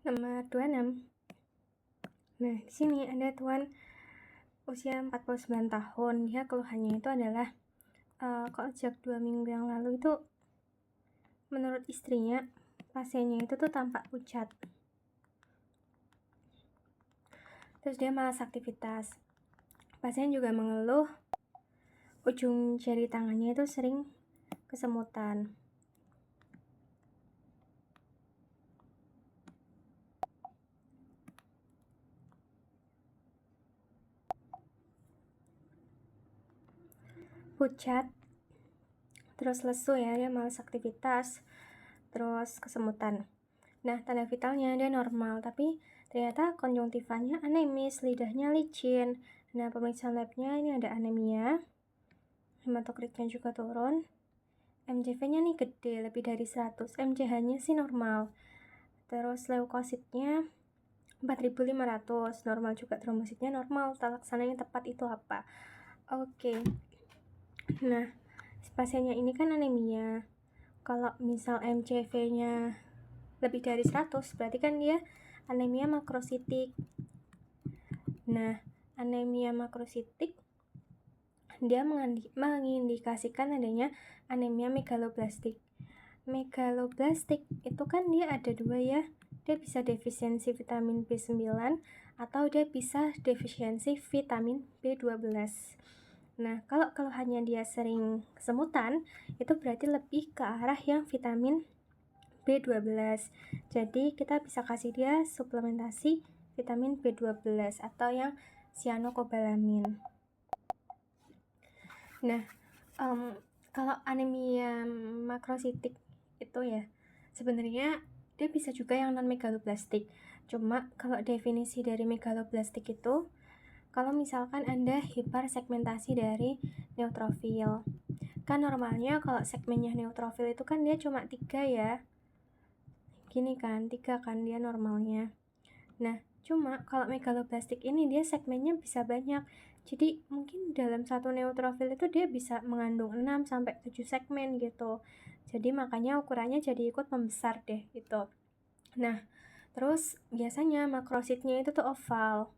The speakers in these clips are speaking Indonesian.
Nomor 26. Nah, di sini ada tuan usia 49 tahun. Dia keluhannya itu adalah kok sejak 2 minggu yang lalu itu menurut istrinya pasiennya itu tuh tampak pucat. Terus dia malas aktivitas. Pasien juga mengeluh ujung jari tangannya itu sering kesemutan. Pucat, terus lesu ya, dia malas aktivitas, terus kesemutan. Nah, tanda vitalnya dia normal, tapi ternyata konjungtivanya anemis, lidahnya licin. Nah, pemeriksaan labnya ini ada anemia, hematokritnya juga turun, MCV-nya nih gede, lebih dari 100, MCH-nya sih normal. Terus leukositnya 4.500, normal juga, trombositnya normal. Tata laksana yang tepat itu apa? Oke. Nah, pasiennya ini kan anemia. Kalau misal MCV-nya lebih dari 100, berarti kan dia anemia makrositik. Nah, anemia makrositik dia mengindikasikan adanya anemia megaloblastik. Megaloblastik itu kan dia ada dua ya. Dia bisa defisiensi vitamin B9 atau dia bisa defisiensi vitamin B12. Nah, kalau keluhannya dia sering kesemutan, itu berarti lebih ke arah yang vitamin B12. Jadi kita bisa kasih dia suplementasi vitamin B12 atau yang cyanocobalamin. Nah, kalau anemia makrositik itu ya, sebenarnya dia bisa juga yang non megaloblastik. Cuma kalau definisi dari megaloblastik itu, kalau misalkan Anda hipersegmentasi dari neutrofil. Kan normalnya kalau segmennya neutrofil itu kan dia cuma 3 ya. Gini kan, 3 kan dia normalnya. Nah, cuma kalau megaloblastik ini dia segmennya bisa banyak. Jadi mungkin dalam satu neutrofil itu dia bisa mengandung 6-7 segmen gitu. Jadi makanya ukurannya jadi ikut membesar deh gitu. Nah, terus biasanya makrositnya itu tuh oval.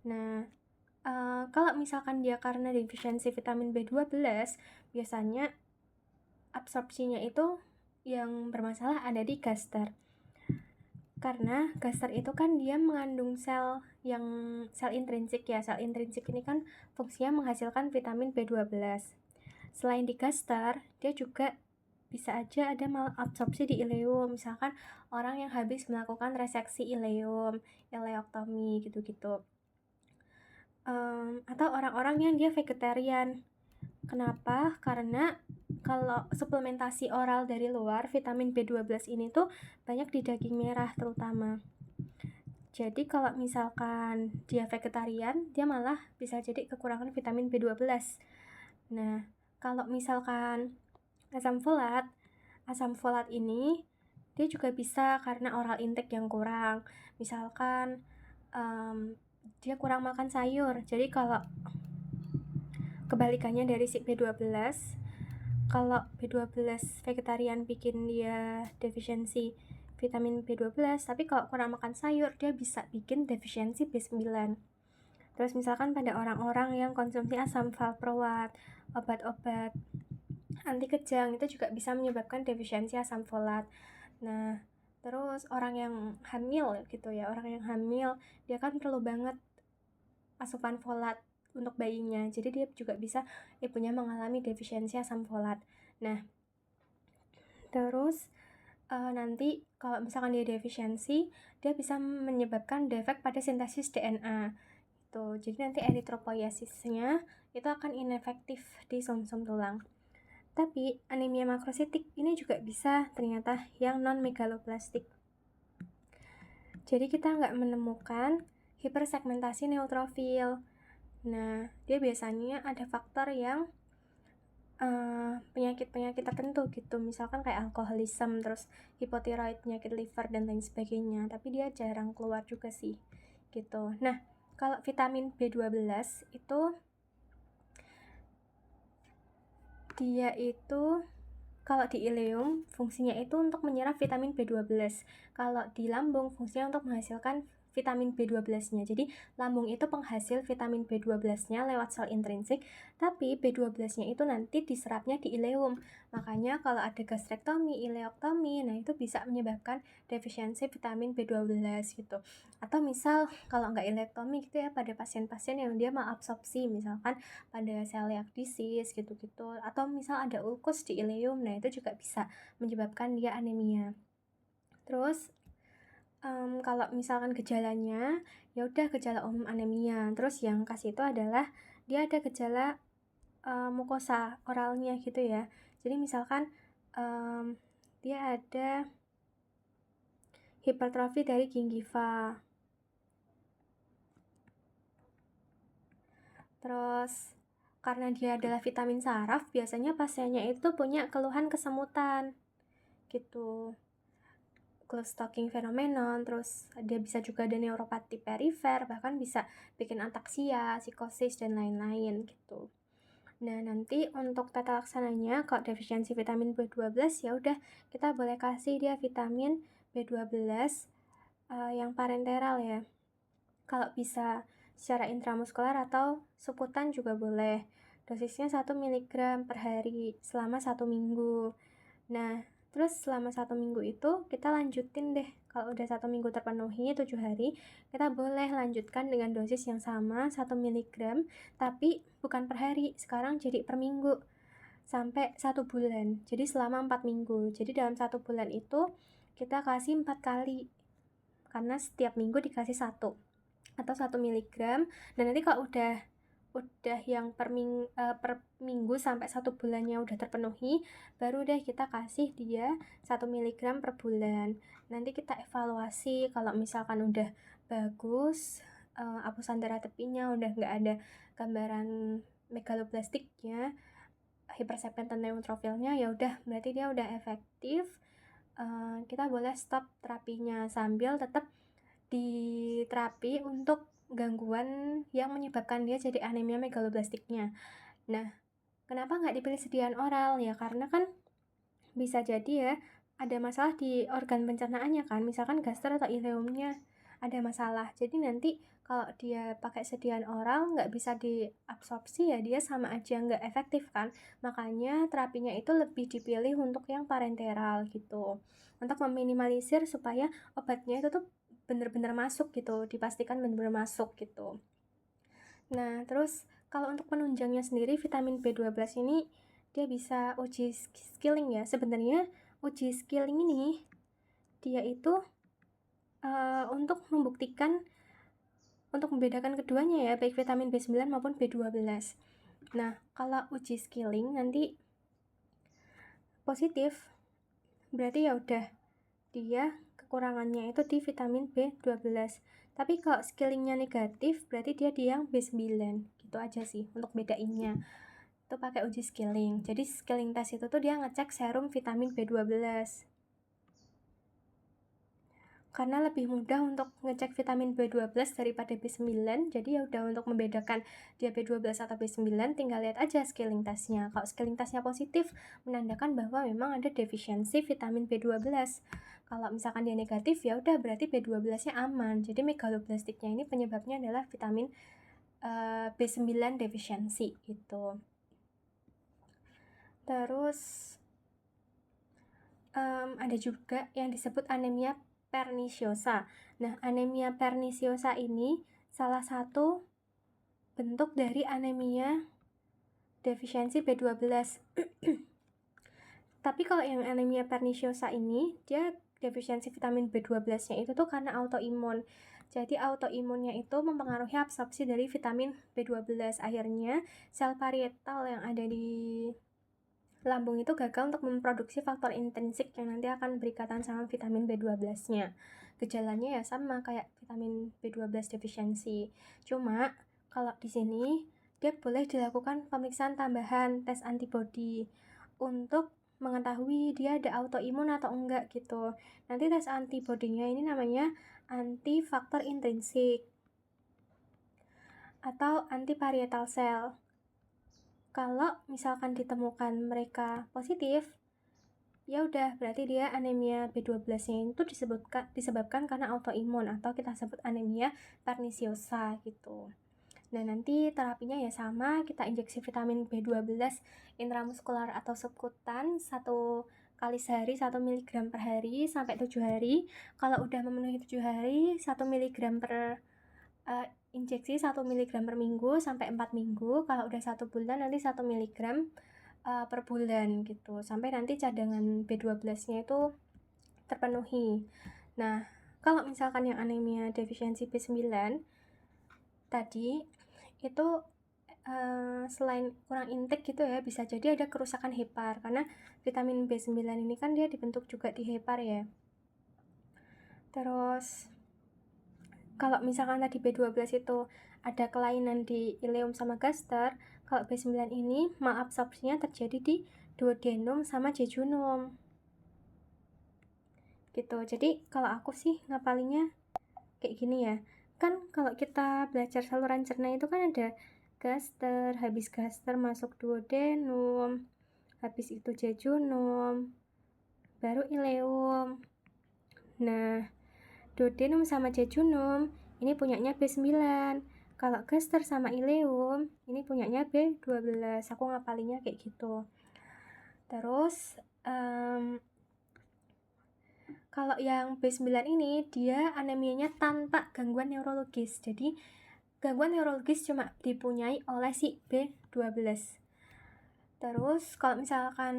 Nah, kalau misalkan dia karena defisiensi vitamin B12, biasanya absorpsinya itu yang bermasalah ada di gaster. Karena gaster itu kan dia mengandung sel intrinsik ya. Sel intrinsik ini kan fungsinya menghasilkan vitamin B12. Selain di gaster, dia juga bisa aja ada malabsorpsi di ileum. Misalkan orang yang habis melakukan reseksi ileum, ileoktomi gitu-gitu. Atau orang-orang yang dia vegetarian. Kenapa? Karena kalau suplementasi oral dari luar, vitamin B12 ini tuh banyak di daging merah terutama. Jadi kalau misalkan dia vegetarian, dia malah bisa jadi kekurangan vitamin B12. Nah, kalau misalkan asam folat ini dia juga bisa karena oral intake yang kurang. Misalkan dia kurang makan sayur. Jadi kalau kebalikannya dari si B12, kalau B12 vegetarian bikin dia defisiensi vitamin B12, tapi kalau kurang makan sayur dia bisa bikin defisiensi B9. Terus misalkan pada orang-orang yang konsumsi asam valproat, obat-obat anti kejang itu juga bisa menyebabkan defisiensi asam folat. Nah, terus orang yang hamil gitu ya, orang yang hamil dia kan perlu banget asupan folat untuk bayinya, jadi dia juga bisa ibunya mengalami defisiensi asam folat. Nah, terus nanti kalau misalkan dia defisiensi, dia bisa menyebabkan defek pada sintesis DNA gitu. Jadi nanti eritropoiesisnya itu akan inefektif di sumsum tulang. Tapi anemia makrositik ini juga bisa ternyata yang non megaloblastik. Jadi kita nggak menemukan hipersegmentasi neutrofil. Nah, dia biasanya ada faktor yang penyakit-penyakit tertentu gitu, misalkan kayak alkoholisme, terus hipotiroid, penyakit liver, dan lain sebagainya, tapi dia jarang keluar juga sih gitu. Nah, kalau vitamin B12 itu dia itu Kalau di ileum, fungsinya itu untuk menyerap vitamin B12. Kalau di lambung, fungsinya untuk menghasilkan vitamin B12-nya. Jadi, lambung itu penghasil vitamin B12-nya lewat sel intrinsik, tapi B12-nya itu nanti diserapnya di ileum. Makanya kalau ada gastrektomi, ileoktomi, nah itu bisa menyebabkan defisiensi vitamin B12 gitu. Atau misal kalau nggak ileoktomi gitu ya, pada pasien-pasien yang dia malabsorpsi, misalkan pada celiac disease gitu-gitu, atau misal ada ulkus di ileum, nah itu juga bisa menyebabkan dia anemia. Terus kalau misalkan gejalanya, ya udah gejala umum anemia. Terus yang kasih itu adalah dia ada gejala mukosa oralnya gitu ya. Jadi misalkan dia ada hipertrofi dari gingiva. Terus karena dia adalah vitamin saraf, biasanya pasiennya itu punya keluhan kesemutan gitu. Close talking phenomenon, terus dia bisa juga ada neuropati perifer, bahkan bisa bikin ataksia, psikosis, dan lain-lain gitu. Nah, nanti untuk tata laksananya, kalau defisiensi vitamin B12, ya udah kita boleh kasih dia vitamin B12 yang parenteral ya. Kalau bisa secara intramuskular atau suputan juga boleh. Dosisnya 1 mg per hari selama 1 minggu. Nah, terus selama 1 minggu itu kita lanjutin deh. Kalau udah 1 minggu terpenuhi 7 hari, kita boleh lanjutkan dengan dosis yang sama 1 mg, tapi bukan per hari. Sekarang jadi per minggu sampai 1 bulan. Jadi selama 4 minggu. Jadi dalam 1 bulan itu kita kasih 4 kali. Karena setiap minggu dikasih 1 atau 1 mg. Dan nanti kalau udah yang per minggu sampai 1 bulannya udah terpenuhi, baru deh kita kasih dia 1 mg per bulan. Nanti kita evaluasi kalau misalkan udah bagus, apusan darah tepinya udah nggak ada gambaran megaloblastiknya, hipersegmentan neutrofilnya, ya udah berarti dia udah efektif. Kita boleh stop terapinya sambil tetap di terapi untuk gangguan yang menyebabkan dia jadi anemia megaloblastiknya. Nah, kenapa nggak dipilih sediaan oral? Ya karena kan bisa jadi ya ada masalah di organ pencernaannya kan, misalkan gastro atau ileumnya ada masalah. Jadi nanti kalau dia pakai sediaan oral nggak bisa diabsorpsi, ya dia sama aja nggak efektif kan. Makanya terapinya itu lebih dipilih untuk yang parenteral gitu, untuk meminimalisir supaya obatnya itu tuh bener-bener masuk gitu, dipastikan bener-bener masuk gitu. Nah, terus kalau untuk penunjangnya sendiri, vitamin B12 ini dia bisa uji skilling ya. Sebenarnya uji skilling ini dia itu untuk membuktikan, untuk membedakan keduanya ya, baik vitamin B9 maupun B12. Nah, kalau uji skilling nanti positif, berarti ya udah dia kekurangannya itu di vitamin B12. Tapi kalau skillingnya negatif, berarti dia di yang B9. Gitu aja sih untuk bedainnya. Itu pakai uji skilling. Jadi skilling test itu tuh dia ngecek serum vitamin B12. Karena lebih mudah untuk ngecek vitamin B12 daripada B9, jadi ya udah untuk membedakan dia B12 atau B9, tinggal lihat aja skilling testnya. Kalau skilling testnya positif, menandakan bahwa memang ada defisiensi vitamin B12. Kalau misalkan dia negatif, ya udah berarti B12-nya aman. Jadi megaloblastiknya ini penyebabnya adalah vitamin B9 defisiensi gitu. Terus ada juga yang disebut anemia perniciosa. Nah, anemia perniciosa ini salah satu bentuk dari anemia defisiensi B12. Tapi kalau yang anemia perniciosa ini, dia defisiensi vitamin B12-nya itu tuh karena autoimun. Jadi autoimunnya itu mempengaruhi absorpsi dari vitamin B12. Akhirnya sel parietal yang ada di lambung itu gagal untuk memproduksi faktor intrinsik yang nanti akan berikatan sama vitamin B12-nya. Gejalanya ya sama kayak vitamin B12 defisiensi. Cuma kalau di sini dia boleh dilakukan pemeriksaan tambahan tes antibody untuk mengetahui dia ada autoimun atau enggak gitu. Nanti tes antibodinya ini namanya anti faktor intrinsik atau anti parietal cell. Kalau misalkan ditemukan mereka positif, ya udah berarti dia anemia B12-nya itu disebabkan karena autoimun atau kita sebut anemia perniciosa gitu. Nah, nanti terapinya ya sama, kita injeksi vitamin B12 intramuskular atau subkutan 1 kali sehari 1 mg per hari sampai 7 hari. Kalau udah memenuhi 7 hari, 1 mg per injeksi 1 mg per minggu sampai 4 minggu. Kalau udah 1 bulan nanti 1 mg per bulan gitu, sampai nanti cadangan B12-nya itu terpenuhi. Nah, kalau misalkan yang anemia defisiensi B9 tadi itu selain kurang intake gitu ya, bisa jadi ada kerusakan hepar karena vitamin B9 ini kan dia dibentuk juga di hepar ya. Terus kalau misalkan tadi B12 itu ada kelainan di ileum sama gaster, kalau B9 ini malabsorpsinya terjadi di duodenum sama jejunum gitu. Jadi kalau aku sih ngapalinnya kayak gini ya, kan kalau kita belajar saluran cerna itu kan ada gaster, habis gaster masuk duodenum, habis itu jejunum, baru ileum. Nah, duodenum sama jejunum ini punyanya B9. Kalau gaster sama ileum ini punyanya B12. Aku ngapalinya kayak gitu. Terus kalau yang B9 ini dia anemianya tanpa gangguan neurologis. Jadi gangguan neurologis cuma dipunyai oleh si B12. Terus kalau misalkan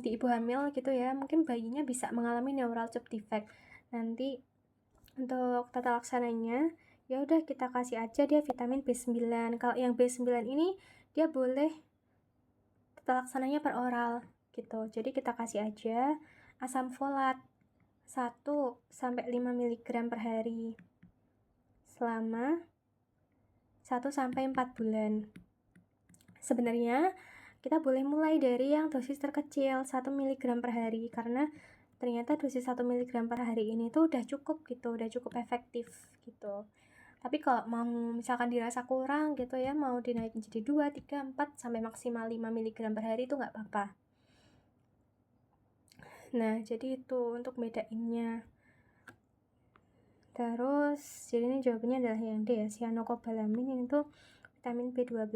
di ibu hamil gitu ya, mungkin bayinya bisa mengalami neural tube defect. Nanti untuk tata laksananya ya udah kita kasih aja dia vitamin B9. Kalau yang B9 ini dia boleh tata laksananya per oral gitu. Jadi kita kasih aja asam folat 1 sampai 5 mg per hari selama 1 sampai 4 bulan. Sebenarnya kita boleh mulai dari yang dosis terkecil 1 mg per hari karena ternyata dosis 1 mg per hari ini tuh udah cukup gitu, udah cukup efektif gitu. Tapi kalau mau misalkan dirasa kurang gitu ya, mau dinaikin jadi 2, 3, 4 sampai maksimal 5 mg per hari itu nggak apa-apa. Nah, jadi itu untuk bedainnya. Terus, jadi ini jawabannya adalah yang D ya, cyanocobalamin itu vitamin B12.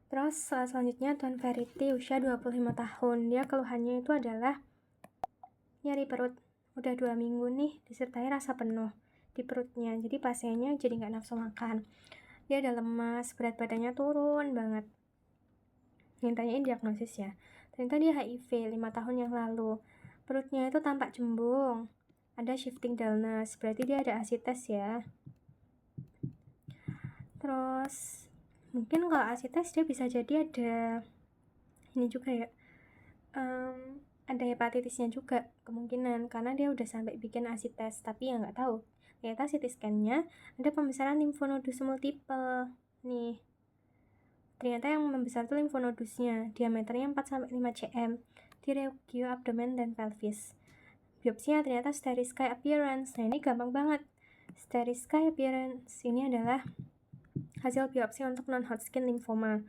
Terus selanjutnya Tuan Verity usia 25 tahun. Dia keluhannya itu adalah nyeri perut. Udah 2 minggu nih disertai rasa penuh di perutnya. Jadi pasiennya jadi nggak nafsu makan. Dia ada lemas, berat badannya turun banget. Yang tanyain diagnosis ya. Ternyata dia HIV 5 tahun yang lalu. Perutnya itu tampak cembung. Ada shifting dullness, berarti dia ada asites ya. Terus mungkin kalau asites dia bisa jadi ada ini juga ya, ada hepatitisnya juga kemungkinan karena dia udah sampai bikin asites, tapi ya nggak tahu. Ternyata CT scan-nya ada pembesaran limfonodus multiple nih. Ternyata yang membesar itu limfonodusnya, diameternya 4-5 cm di regio abdomen dan pelvis. Biopsinya ternyata Starry-Sky appearance. Nah, ini gampang banget. Starry-Sky appearance ini adalah hasil biopsi untuk non-Hodgkin lymphoma.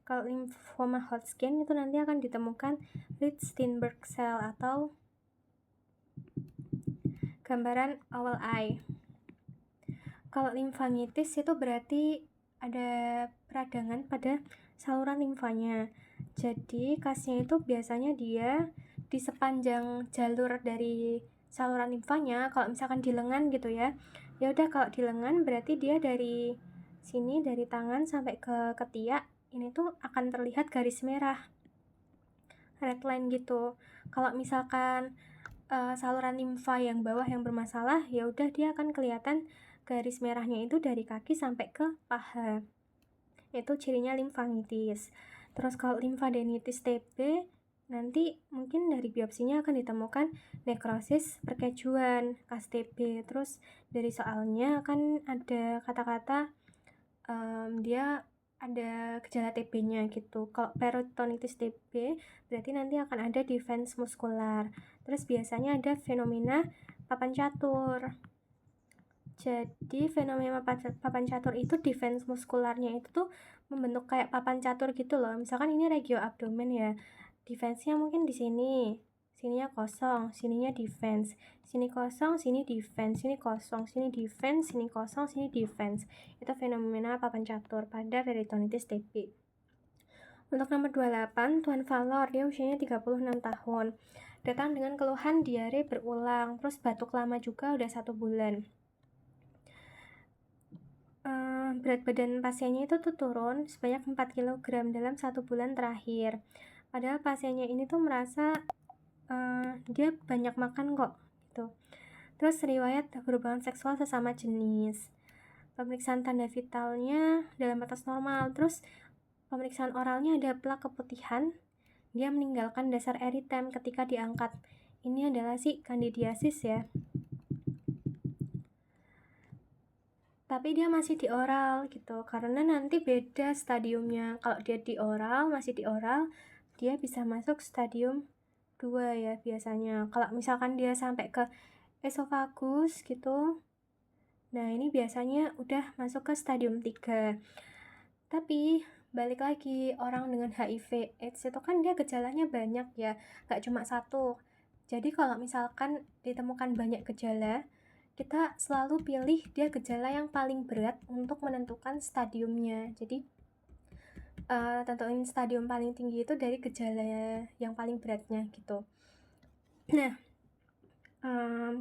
Kalau lymphoma Hodgkin itu nanti akan ditemukan Rich-Steinberg cell atau gambaran owl eye. Kalau limfangitis itu berarti ada peradangan pada saluran limfanya. Jadi kasnya itu biasanya dia di sepanjang jalur dari saluran limfanya. Kalau misalkan di lengan gitu ya, ya udah kalau di lengan berarti dia dari sini, dari tangan sampai ke ketiak ini tuh akan terlihat garis merah, red line gitu. Kalau misalkan saluran limfa yang bawah yang bermasalah, ya udah dia akan kelihatan garis merahnya itu dari kaki sampai ke paha. Itu cirinya limfangitis. Terus kalau limfadenitis TB nanti mungkin dari biopsinya akan ditemukan nekrosis perkejuan khas TB. Terus dari soalnya kan ada kata-kata dia ada gejala TB-nya gitu. Kalau peritonitis TB berarti nanti akan ada defense muskular. Terus biasanya ada fenomena papan catur. Jadi fenomena papan catur itu defense muskularnya itu tuh membentuk kayak papan catur gitu loh. Misalkan ini regio abdomen ya, defense-nya mungkin di sini, sininya kosong, sininya defense, sini kosong, sini defense, sini kosong, sini defense, sini kosong, sini defense. Itu fenomena papan catur pada peritonitis TB. Untuk nomor 28, Tuan Valor, dia usianya 36 tahun. Datang dengan keluhan diare berulang, terus batuk lama juga udah 1 bulan. Berat badan pasiennya itu tuh turun sebanyak 4 kg dalam 1 bulan terakhir. Padahal pasiennya ini tuh merasa dia banyak makan kok gitu. Terus riwayat berhubungan seksual sesama jenis. Pemeriksaan tanda vitalnya dalam batas normal. Terus pemeriksaan oralnya ada plak keputihan. Dia meninggalkan dasar eritem ketika diangkat. Ini adalah candidiasis ya. Tapi dia masih di oral gitu, karena nanti beda stadiumnya. Kalau dia di oral, masih di oral, dia bisa masuk stadium 2 ya biasanya. Kalau misalkan dia sampai ke esofagus gitu, nah ini biasanya udah masuk ke stadium 3. Tapi balik lagi, orang dengan HIV AIDS itu kan dia gejalanya banyak ya, gak cuma satu. Jadi kalau misalkan ditemukan banyak gejala, kita selalu pilih dia gejala yang paling berat untuk menentukan stadiumnya. Jadi tentuin stadium paling tinggi itu dari gejala yang paling beratnya gitu. Nah,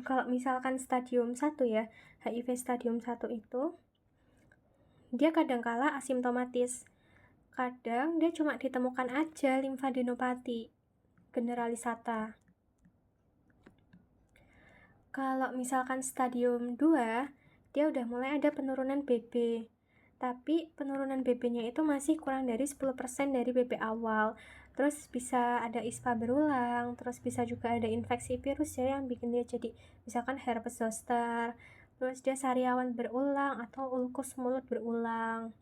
kalau misalkan stadium 1 ya, HIV stadium 1 itu dia kadangkala asimptomatis. Kadang dia cuma ditemukan aja limfadenopati generalisata. Kalau misalkan stadium 2, dia udah mulai ada penurunan BB. Tapi penurunan BB-nya itu masih kurang dari 10% dari BB awal. Terus bisa ada ISPA berulang, terus bisa juga ada infeksi virus ya yang bikin dia jadi misalkan herpes zoster, terus dia sariawan berulang atau ulkus mulut berulang.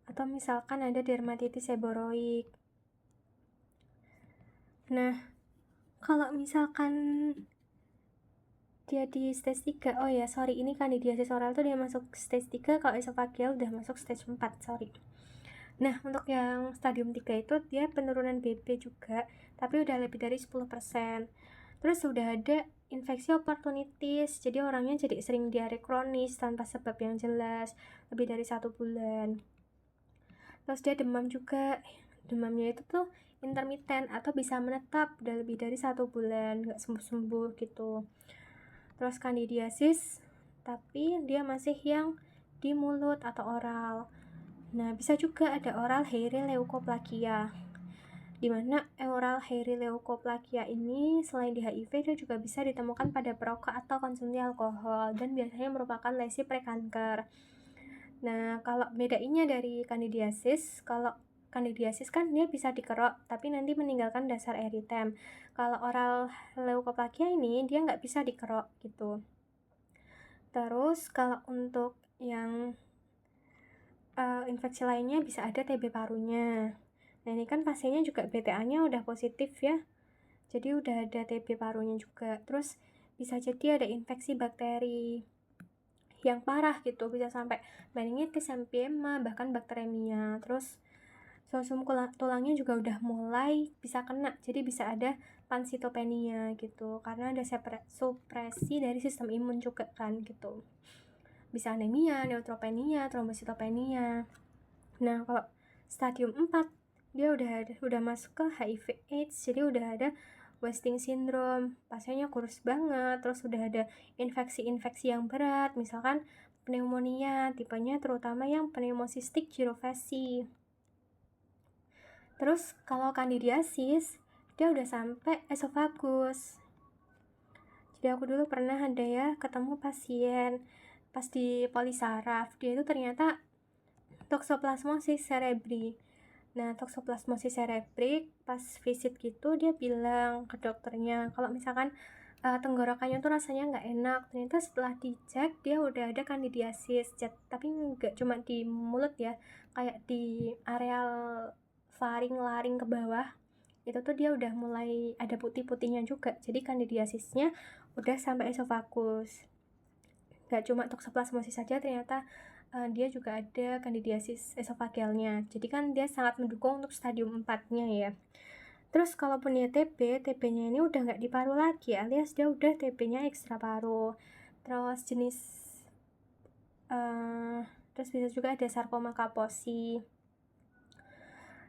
Atau misalkan ada dermatitis seboroik. Nah, kalau misalkan dia di stage 3, oh ya sorry, ini candidiasis oral tuh dia masuk stage 3, kalau esofageal udah masuk stage 4, sorry. Nah, untuk yang stadium 3 itu dia penurunan BB juga, tapi udah lebih dari 10%. Terus udah ada infeksi opportunitis, jadi orangnya jadi sering diare kronis tanpa sebab yang jelas, lebih dari 1 bulan. Terus dia demam juga, demamnya itu tuh intermittent atau bisa menetap udah lebih dari 1 bulan, gak sembuh-sembuh gitu. Terus candidiasis, tapi dia masih yang di mulut atau oral. Nah, bisa juga ada oral hairy leukoplakia, dimana oral hairy leukoplakia ini selain di HIV dia juga bisa ditemukan pada perokok atau konsumsi alkohol dan biasanya merupakan lesi prekanker. Nah, kalau bedainnya dari candidiasis, kalau candidiasis kan dia bisa dikerok tapi nanti meninggalkan dasar eritem. Kalau oral leukoplakia ini dia nggak bisa dikerok gitu. Terus kalau untuk yang infeksi lainnya bisa ada TB parunya. Nah, ini kan pasiennya juga BTA-nya udah positif ya. Jadi udah ada TB parunya juga. Terus bisa jadi ada infeksi bakteri yang parah gitu, bisa sampai meningitis, emphysema, bahkan bakteremia. Terus sumsum tulangnya juga udah mulai bisa kena, jadi bisa ada pansitopenia gitu, karena ada supresi dari sistem imun juga kan gitu. Bisa anemia, neutropenia, trombositopenia. Nah, kalau stadium 4 dia udah masuk ke HIV AIDS, jadi udah ada wasting syndrome, pasiennya kurus banget, terus udah ada infeksi-infeksi yang berat, misalkan pneumonia, tipenya terutama yang pneumocystic gyrophasie. Terus kalau candidiasis, dia udah sampai esofagus. Jadi aku dulu pernah ada ya ketemu pasien pas di polisaraf, dia itu ternyata toxoplasmosis cerebri. Nah, toxoplasmosis cerebri pas visit gitu dia bilang ke dokternya kalau misalkan tenggorokannya tuh rasanya nggak enak. Ternyata setelah dicek dia udah ada candidiasis, tapi nggak cuma di mulut ya, kayak di areal faring, laring ke bawah. Itu tuh dia udah mulai ada putih-putihnya juga. Jadi candidiasisnya udah sampai esofagus. Nggak cuma toxoplasmosis saja, ternyata dia juga ada kandidiasis esofagealnya. Jadi kan dia sangat mendukung untuk stadium 4-nya ya. Terus kalaupun dia TB-nya ini udah nggak di paru lagi, alias dia udah TB-nya ekstra paru. Terus jenis terus bisa juga ada sarkoma Kaposi.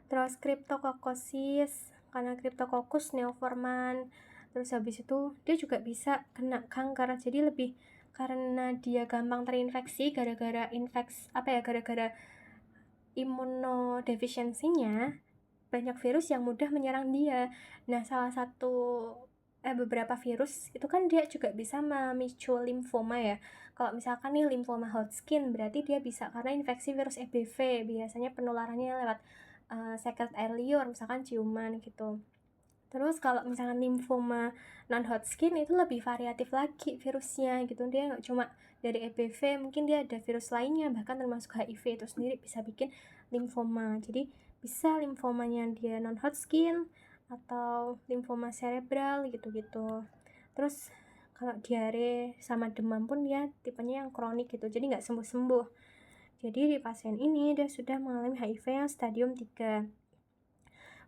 Terus Cryptococcus, karena Cryptococcus neoformans. Terus habis itu dia juga bisa kena kanker. Jadi lebih karena dia gampang terinfeksi gara-gara gara-gara imunodefisiensinya, banyak virus yang mudah menyerang dia. Nah, beberapa virus itu kan dia juga bisa memicu limfoma ya. Kalau misalkan nih limfoma Hodgkin, berarti dia bisa karena infeksi virus EBV, biasanya penularannya lewat secret air liur, misalkan ciuman gitu. Terus kalau misalkan limfoma non-Hodgkin itu lebih variatif lagi virusnya gitu, dia nggak cuma dari EBV, mungkin dia ada virus lainnya, bahkan termasuk HIV itu sendiri bisa bikin limfoma. Jadi bisa limfomanya dia non-Hodgkin atau limfoma cerebral gitu-gitu. Terus kalau diare sama demam pun dia tipenya yang kronik gitu, jadi nggak sembuh-sembuh. Jadi di pasien ini dia sudah mengalami HIV yang stadium 3.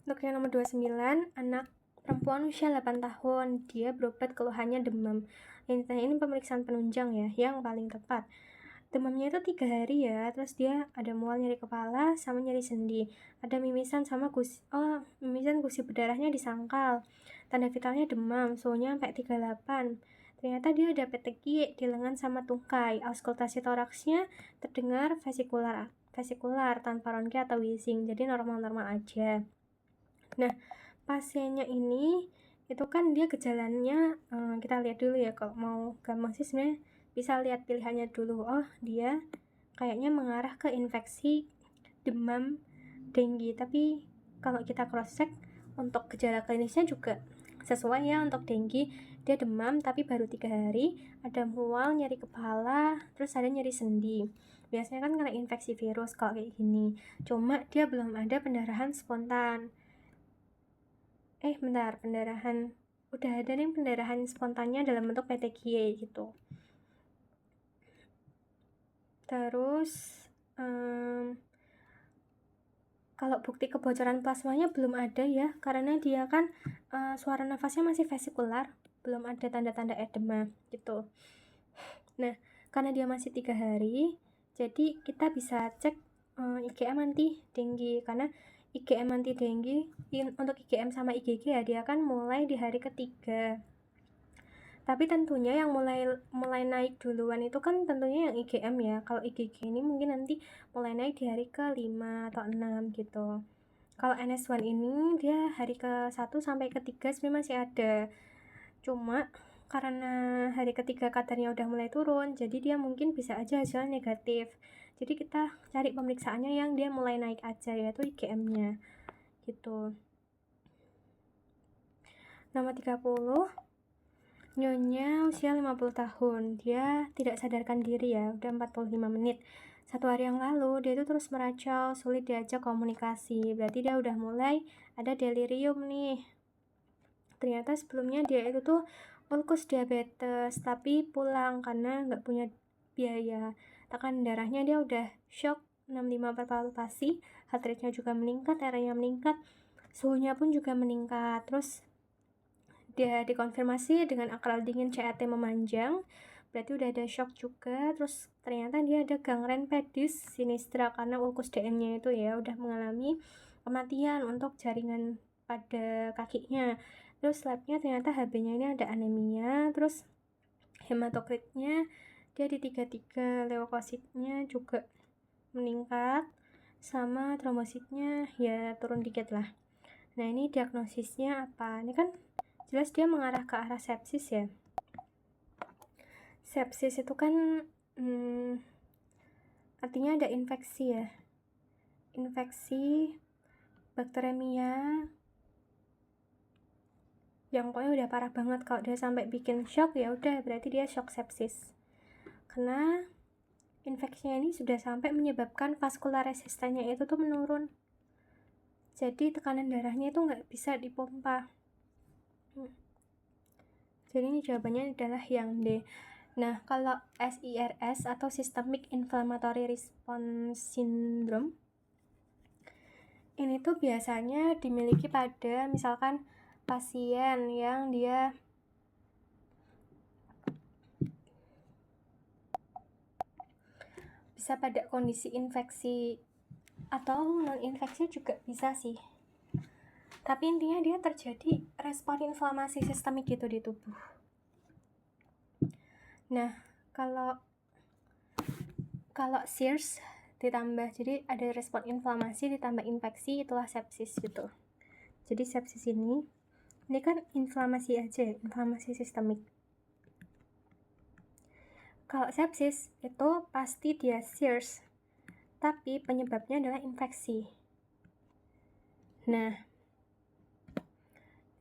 Untuk yang nomor 29, anak perempuan usia 8 tahun, dia berobat keluhannya demam. Yang ditanya ini pemeriksaan penunjang ya, yang paling tepat. Demamnya itu 3 hari ya, terus dia ada mual nyeri kepala sama nyeri sendi. Ada mimisan sama mimisan gusi berdarahnya di sangkal. Tanda vitalnya demam, suhunya sampai 38. Ternyata dia ada peteki di lengan sama tungkai. Auskultasi toraksnya terdengar vesikular tanpa ronki atau wheezing, jadi normal-normal aja. Nah, pasiennya ini itu kan dia gejalanya kita lihat dulu ya, kalau mau gampang sih sebenarnya bisa lihat pilihannya dulu. Oh, dia kayaknya mengarah ke infeksi demam dengue, tapi kalau kita cross check untuk gejala klinisnya juga sesuai ya. Untuk dengue dia demam tapi baru 3 hari, ada mual, nyeri kepala, terus ada nyeri sendi. Biasanya kan kena infeksi virus kalau kayak gini, cuma dia belum ada pendarahan spontan. Pendarahan udah ada nih, pendarahan spontannya dalam bentuk petechiae gitu. Terus kalau bukti kebocoran plasmanya belum ada ya, karena dia kan suara nafasnya masih vesikular, belum ada tanda-tanda edema gitu. Nah, karena dia masih 3 hari, jadi kita bisa cek IgM anti dengue, karena IgM anti dengue untuk IgM sama IgG ya, dia kan mulai di hari ketiga. Tapi tentunya yang mulai naik duluan itu kan tentunya yang IgM ya. Kalau IgG ini mungkin nanti mulai naik di hari ke-5 atau 6 gitu. Kalau NS1 ini dia hari ke-1 sampai ke-3 sebenarnya masih ada. Cuma karena hari ketiga kadarnya udah mulai turun, jadi dia mungkin bisa aja hasilnya negatif. Jadi kita cari pemeriksaannya yang dia mulai naik aja, yaitu IgM-nya gitu. Nomor 30, nyonya usia 50 tahun, dia tidak sadarkan diri ya, udah 45 menit. 1 hari yang lalu dia itu terus meracau, sulit diajak komunikasi, berarti dia udah mulai ada delirium nih. Ternyata sebelumnya dia itu tuh ulkus diabetes, tapi pulang karena nggak punya biaya. Tekanan darahnya dia udah shock 65 per palpasi, heart rate-nya juga meningkat, darahnya meningkat, suhunya pun juga meningkat. Terus dia dikonfirmasi dengan akral dingin CAT memanjang, berarti udah ada shock juga. Terus ternyata dia ada gangren pedis sinistra karena ulkus DN-nya itu ya udah mengalami kematian untuk jaringan pada kakinya. Terus labnya ternyata HB-nya ini ada anemia, terus hematokritnya dia di 33, leukositnya juga meningkat, sama trombositnya ya turun dikit lah. Nah, ini diagnosisnya apa? Ini kan jelas dia mengarah ke arah sepsis ya. Sepsis itu kan artinya ada infeksi ya. Infeksi bakteremia yang pokoknya udah parah banget. Kalau dia sampai bikin shock ya udah berarti dia shock sepsis. Karena infeksinya ini sudah sampai menyebabkan vaskular resistennya itu tuh menurun. Jadi tekanan darahnya itu nggak bisa dipompa. Jadi ini jawabannya adalah yang D. Nah, kalau SIRS atau Systemic Inflammatory Response Syndrome ini tuh biasanya dimiliki pada misalkan pasien yang dia bisa pada kondisi infeksi atau non-infeksi juga bisa sih. Tapi intinya dia terjadi respon inflamasi sistemik gitu di tubuh. Nah, kalau SIRS ditambah, jadi ada respon inflamasi ditambah infeksi, itulah sepsis gitu. Jadi sepsis ini kan inflamasi aja, inflamasi sistemik. Kalau sepsis itu pasti dia SIRS, tapi penyebabnya adalah infeksi. Nah,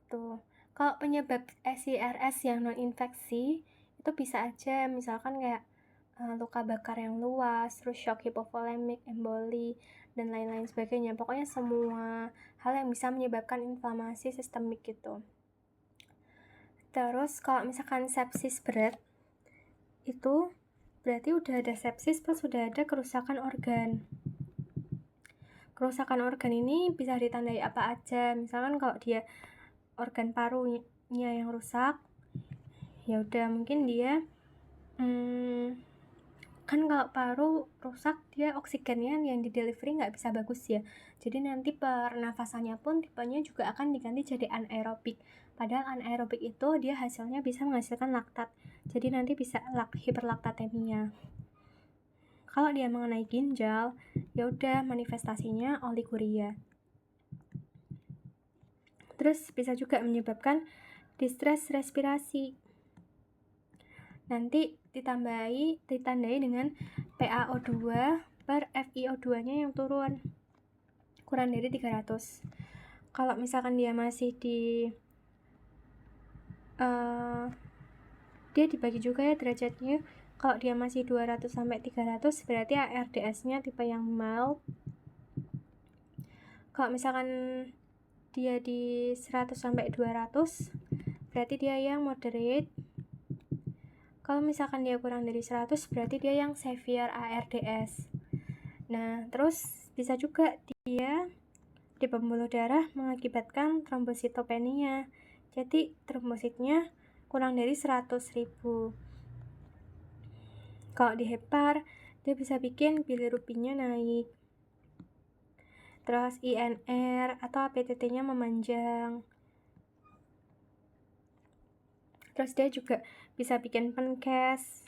itu kalau penyebab SIRS yang non-infeksi itu bisa aja misalkan kayak luka bakar yang luas, terus shock hipovolemik, emboli, dan lain-lain sebagainya. Pokoknya semua hal yang bisa menyebabkan inflamasi sistemik gitu. Terus kalau misalkan sepsis berat, itu berarti udah ada sepsis plus udah ada kerusakan organ. Kerusakan organ ini bisa ditandai apa aja. Misalkan kalau dia organ parunya yang rusak, ya udah mungkin dia kan kalau paru rusak dia oksigennya yang di delivery nggak bisa bagus ya, jadi nanti pernafasannya pun tipenya juga akan diganti jadi anaerobik. Padahal anaerobik itu dia hasilnya bisa menghasilkan laktat, jadi nanti bisa hiperlaktatemia. Kalau dia mengenai ginjal, ya udah manifestasinya oliguria. Terus bisa juga menyebabkan distress respirasi. Nanti ditandai dengan PaO2 per FiO2-nya yang turun kurang dari 300. Kalau misalkan dia masih dia dibagi juga ya derajatnya. Kalau dia masih 200 sampai 300 berarti ARDS-nya tipe yang mild. Kalau misalkan dia di 100 sampai 200 berarti dia yang moderate. Kalau misalkan dia kurang dari 100 berarti dia yang severe ARDS. Nah, terus bisa juga dia di pembuluh darah mengakibatkan trombositopenia. Jadi trombositnya kurang dari 100.000. Kalau di hepar, dia bisa bikin bilirubinnya naik. Terus INR atau APTT-nya memanjang. Terus dia juga bisa bikin penkes.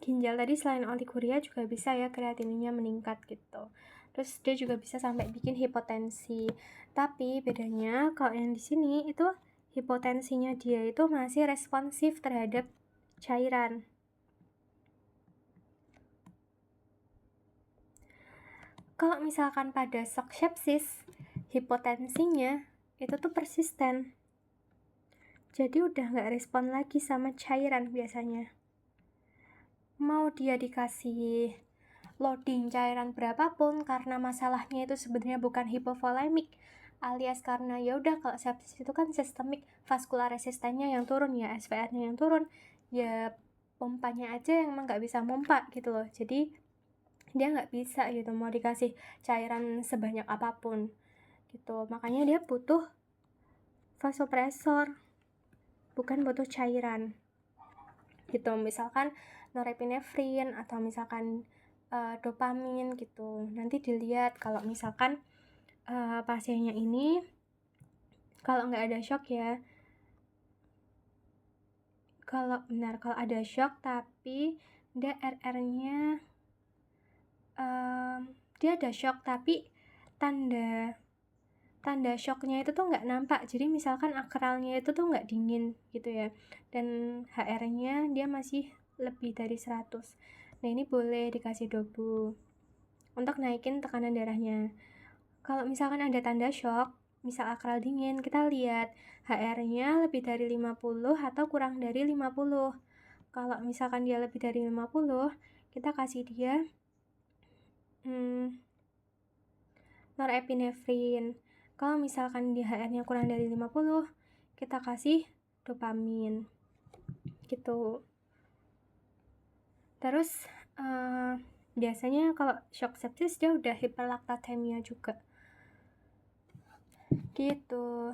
Ginjal tadi selain oliguria juga bisa ya kreatininnya meningkat gitu. Terus dia juga bisa sampai bikin hipotensi. Tapi bedanya kalau yang di sini itu hipotensinya dia itu masih responsif terhadap cairan. Kalau misalkan pada shock sepsis, hipotensinya itu tuh persisten. Jadi udah nggak respon lagi sama cairan biasanya. Mau dia dikasih loading cairan berapapun, karena masalahnya itu sebenarnya bukan hipovolemik, alias karena ya udah kalau sepsis itu kan sistemik, vaskular resistennya yang turun ya, SVR-nya yang turun, ya pompanya aja yang emang nggak bisa pompa gitu loh. Jadi dia nggak bisa gitu mau dikasih cairan sebanyak apapun gitu. Makanya dia butuh vasopresor, bukan butuh cairan gitu. Misalkan norepinefrin atau misalkan dopamin gitu. Nanti dilihat kalau misalkan pasiennya ini kalau nggak ada shock ya, kalau ada shock tapi dia RR-nya dia ada shock tapi tanda shocknya itu tuh nggak nampak. Jadi misalkan akralnya itu tuh nggak dingin gitu ya, dan HR-nya dia masih lebih dari 100. Nah ini boleh dikasih dobu untuk naikin tekanan darahnya. Kalau misalkan ada tanda shock, misal akral dingin, kita lihat HR-nya lebih dari 50 atau kurang dari 50. Kalau misalkan dia lebih dari 50, kita kasih dia norepinefrin. Kalau misalkan di HR-nya kurang dari 50, kita kasih dopamin gitu. Terus biasanya kalau shock sepsis dia udah hiperlaktatemia juga gitu.